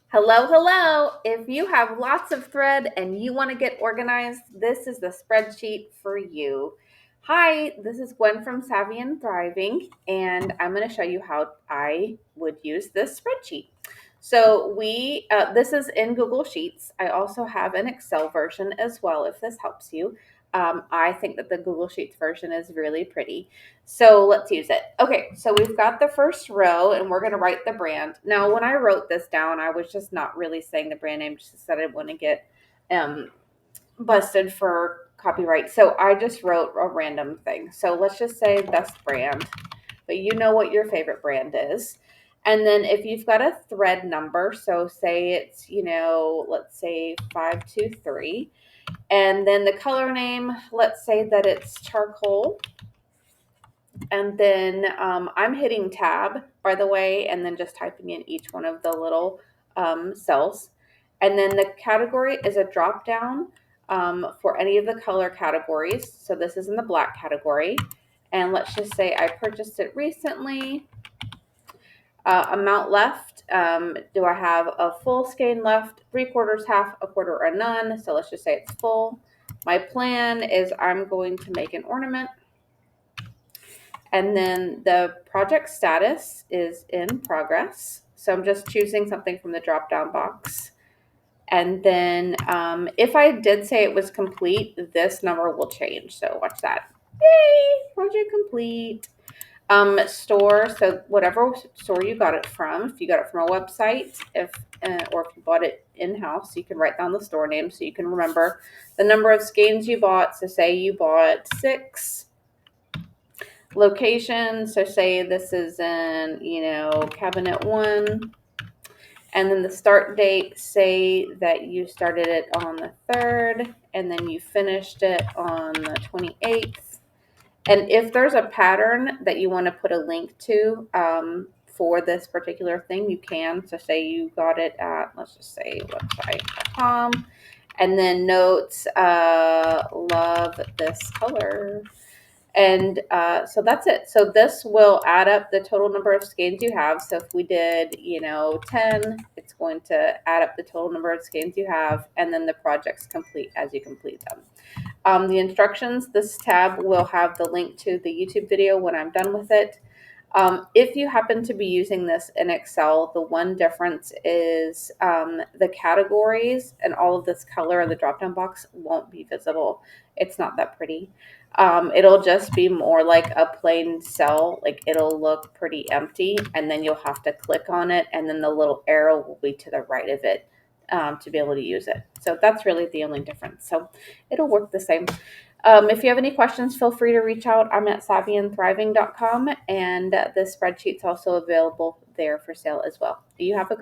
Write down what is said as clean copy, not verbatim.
Hello, hello. If you have lots of thread and you want to get organized, this is the spreadsheet for you. Hi, this is Gwen from Savvy and Thriving, and I'm going to show you how I would use this spreadsheet. So this is in Google Sheets. I also have an Excel version as well, if this helps you. I think that the Google Sheets version is really pretty. So let's use it. Okay, so we've got the first row and we're going to write the brand. Now, when I wrote this down, I was just not really saying the brand name, just said I want to get busted for copyright. So I just wrote a random thing. So let's just say best brand, but you know what your favorite brand is. And then if you've got a thread number, so say it's, let's say 523. And then the color name, let's say that it's charcoal. And then I'm hitting tab, by the way, and then just typing in each one of the little cells. And then the category is a drop down for any of the color categories. So this is in the black category. And let's just say I purchased it recently. Amount left. Do I have a full skein left, 3/4, half, a quarter, or none? So let's just say it's full. My plan is I'm going to make an ornament. And then the project status is in progress. So I'm just choosing something from the drop-down box. And then if I did say it was complete, this number will change. So watch that. Yay, project complete. Store, so whatever store you got it from, if you got it from a website, or if you bought it in-house, you can write down the store name so you can remember the number of skeins you bought. So say you bought 6. Location, so say this is in, cabinet 1. And then the start date, say that you started it on the 3rd and then you finished it on the 28th. And if there's a pattern that you want to put a link to for this particular thing, you can. So say you got it at, let's just say website.com, and then notes, love this color. And so that's it. So this will add up the total number of skeins you have. So if we did, 10, it's going to add up the total number of skeins you have, and then the project's complete as you complete them. The instructions, this tab will have the link to the YouTube video when I'm done with it. If you happen to be using this in Excel, the one difference is the categories and all of this color in the drop-down box won't be visible. It's not that pretty. It'll just be more like a plain cell, like it'll look pretty empty, and then you'll have to click on it, and then the little arrow will be to the right of it to be able to use it. So that's really the only difference. So it'll work the same. If you have any questions, feel free to reach out. I'm at savvyandthriving.com, and the spreadsheet's also available there for sale as well. You have a